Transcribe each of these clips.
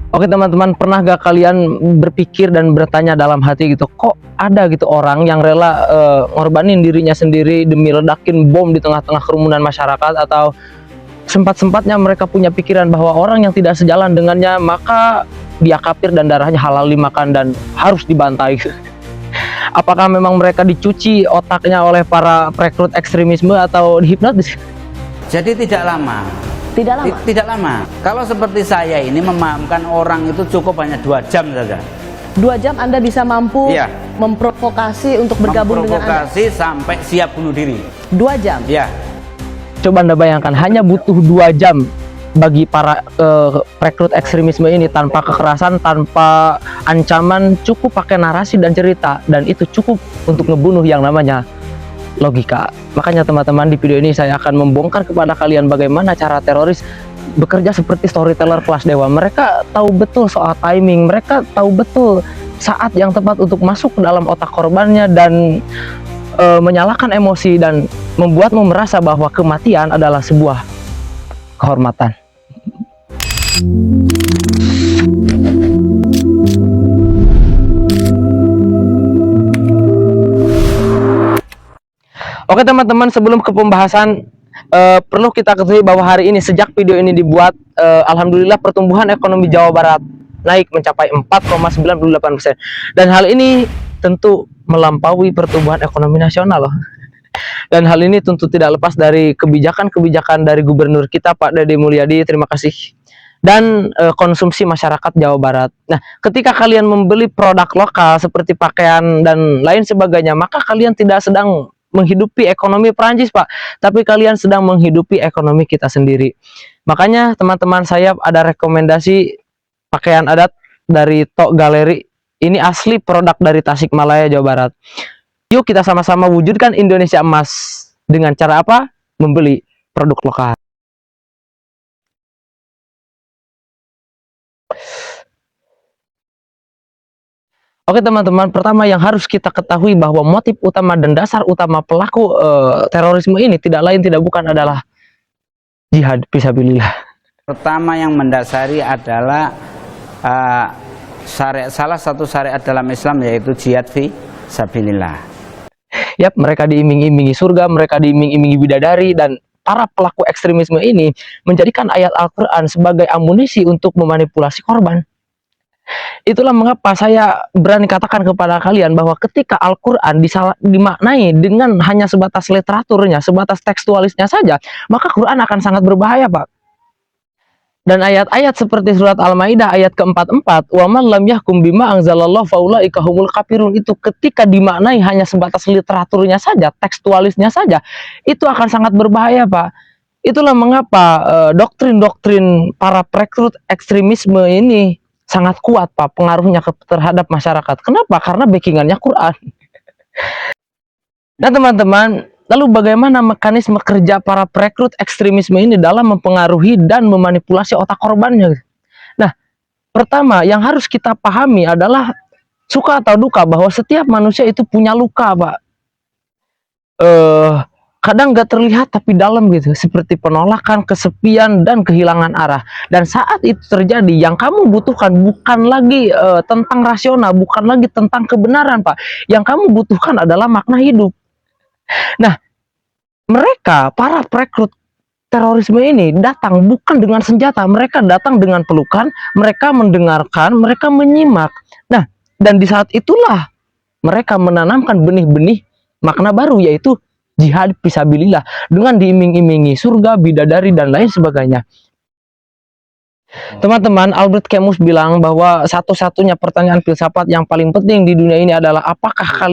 Oke teman-teman, pernah gak kalian berpikir dan bertanya dalam hati gitu, kok ada gitu orang yang rela ngorbanin dirinya sendiri demi ledakin bom di tengah-tengah kerumunan masyarakat, atau sempat-sempatnya mereka punya pikiran bahwa orang yang tidak sejalan dengannya maka dia kafir dan darahnya halal dimakan dan harus dibantai. Apakah memang mereka dicuci otaknya oleh para perekrut ekstremisme atau dihipnotis? Jadi tidak lama. Tidak lama? Tidak lama. Kalau seperti saya ini memahamkan orang itu cukup hanya 2 jam saja. 2 jam Anda bisa mampu Iya. memprovokasi untuk bergabung dengan Anda? Memprovokasi sampai siap bunuh diri. 2 jam? Ya. Coba Anda bayangkan, hanya butuh 2 jam bagi para perekrut ekstremisme ini, tanpa kekerasan, tanpa ancaman, cukup pakai narasi dan cerita, dan itu cukup untuk ngebunuh yang namanya logika. Makanya teman-teman, di video ini saya akan membongkar kepada kalian bagaimana cara teroris bekerja seperti storyteller kelas dewa. Mereka tahu betul soal timing, mereka tahu betul saat yang tepat untuk masuk ke dalam otak korbannya dan menyalakan emosi dan membuatmu merasa bahwa kematian adalah sebuah kehormatan. Oke teman-teman, sebelum ke pembahasan, perlu kita ketahui bahwa hari ini sejak video ini dibuat, alhamdulillah pertumbuhan ekonomi Jawa Barat naik mencapai 4,98%, dan hal ini tentu melampaui pertumbuhan ekonomi nasional loh. Dan hal ini tentu tidak lepas dari kebijakan-kebijakan dari gubernur kita Pak Dede Mulyadi, terima kasih, dan konsumsi masyarakat Jawa Barat. Nah, ketika kalian membeli produk lokal seperti pakaian dan lain sebagainya, maka kalian tidak sedang menghidupi ekonomi Prancis, Pak, tapi kalian sedang menghidupi ekonomi kita sendiri. Makanya teman-teman, saya ada rekomendasi pakaian adat dari Tok Galeri. Ini asli produk dari Tasikmalaya, Jawa Barat. Yuk kita sama-sama wujudkan Indonesia emas. Dengan cara apa? Membeli produk lokal. Oke teman-teman, pertama yang harus kita ketahui bahwa motif utama dan dasar utama pelaku terorisme ini tidak lain tidak bukan adalah jihad fisabilillah. Pertama yang mendasari adalah salah satu syariat dalam Islam, yaitu jihad fisabilillah. Yap, mereka diiming-imingi surga, mereka diiming-imingi bidadari, dan para pelaku ekstremisme ini menjadikan ayat Al-Quran sebagai amunisi untuk memanipulasi korban. Itulah mengapa saya berani katakan kepada kalian bahwa ketika Al-Quran dimaknai dengan hanya sebatas literaturnya, sebatas tekstualisnya saja, maka Quran akan sangat berbahaya, Pak. Dan ayat-ayat seperti surat Al-Maidah ayat ke-44, "Wa man lam yahkum bima anzalallahu faulaika humul kafirun," itu ketika dimaknai hanya sebatas literaturnya saja, tekstualisnya saja, itu akan sangat berbahaya, Pak. Itulah mengapa doktrin-doktrin para perekrut ekstremisme ini sangat kuat, Pak, pengaruhnya terhadap masyarakat. Kenapa? Karena backingannya Quran. Nah teman-teman, lalu bagaimana mekanisme kerja para perekrut ekstremisme ini dalam mempengaruhi dan memanipulasi otak korbannya? Nah, pertama yang harus kita pahami adalah suka atau duka bahwa setiap manusia itu punya luka, Pak. Kadang nggak terlihat tapi dalam gitu, seperti penolakan, kesepian, dan kehilangan arah. Dan saat itu terjadi, yang kamu butuhkan bukan lagi tentang rasional, bukan lagi tentang kebenaran, Pak. Yang kamu butuhkan adalah makna hidup. Nah, mereka, para perekrut terorisme ini datang bukan dengan senjata, mereka datang dengan pelukan, mereka mendengarkan, mereka menyimak. Nah, dan di saat itulah mereka menanamkan benih-benih makna baru, yaitu jihad fisabilillah, dengan diiming-imingi surga, bidadari, dan lain sebagainya. Teman-teman, Albert Camus bilang bahwa satu-satunya pertanyaan filsafat yang paling penting di dunia ini adalah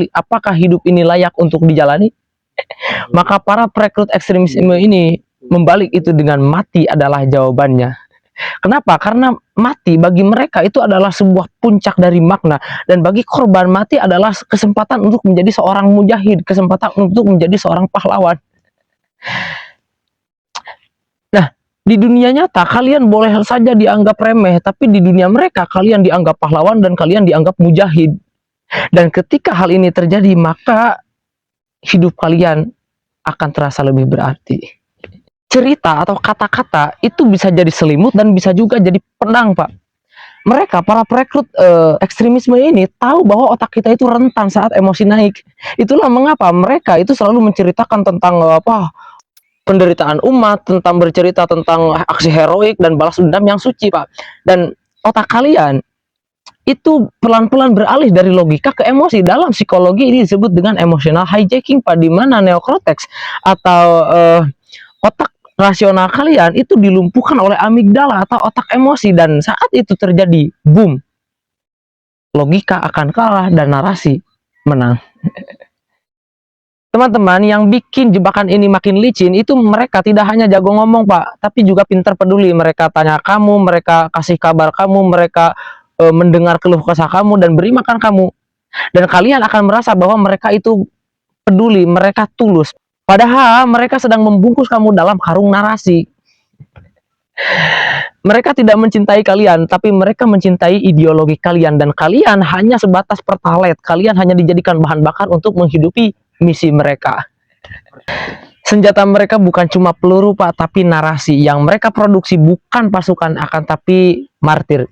apakah hidup ini layak untuk dijalani? Maka para perekrut ekstremisme ini membalik itu dengan mati adalah jawabannya. Kenapa? Karena mati bagi mereka itu adalah sebuah puncak dari makna, dan bagi korban mati adalah kesempatan untuk menjadi seorang mujahid, kesempatan untuk menjadi seorang pahlawan. Nah, di dunia nyata kalian boleh saja dianggap remeh, tapi di dunia mereka kalian dianggap pahlawan dan kalian dianggap mujahid. Dan ketika hal ini terjadi, maka hidup kalian akan terasa lebih berarti. Cerita atau kata-kata itu bisa jadi selimut dan bisa juga jadi pedang, Pak. mereka para perekrut ekstremisme ini tahu bahwa otak kita itu rentan saat emosi naik. Itulah mengapa mereka itu selalu menceritakan tentang penderitaan umat, tentang bercerita tentang aksi heroik dan balas dendam yang suci, Pak. Dan otak kalian itu pelan-pelan beralih dari logika ke emosi. Dalam psikologi ini disebut dengan emotional hijacking, Pak, di mana neokortex atau otak rasional kalian itu dilumpuhkan oleh amigdala atau otak emosi, dan saat itu terjadi boom, logika akan kalah dan narasi menang. Teman-teman, yang bikin jebakan ini makin licin itu mereka tidak hanya jago ngomong, Pak, tapi juga pintar peduli. Mereka tanya kamu, mereka kasih kabar kamu, mereka mendengar keluh kesah kamu dan beri makan kamu, dan kalian akan merasa bahwa mereka itu peduli, mereka tulus. Padahal mereka sedang membungkus kamu dalam karung narasi. Mereka tidak mencintai kalian, tapi mereka mencintai ideologi kalian, dan kalian hanya sebatas pertalite. Kalian hanya dijadikan bahan bakar untuk menghidupi misi mereka. Senjata mereka bukan cuma peluru, Pak, tapi narasi. Yang mereka produksi bukan pasukan, akan tapi martir.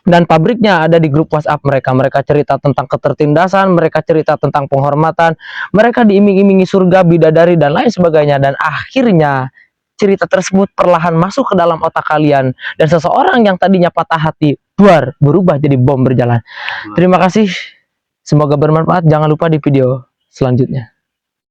Dan pabriknya ada di grup WhatsApp mereka. Mereka cerita tentang ketertindasan, mereka cerita tentang penghormatan, mereka diiming-imingi surga, bidadari, dan lain sebagainya. Dan akhirnya cerita tersebut perlahan masuk ke dalam otak kalian. Dan seseorang yang tadinya patah hati, berubah jadi bom berjalan. Terima kasih. Semoga bermanfaat. Jangan lupa di video selanjutnya.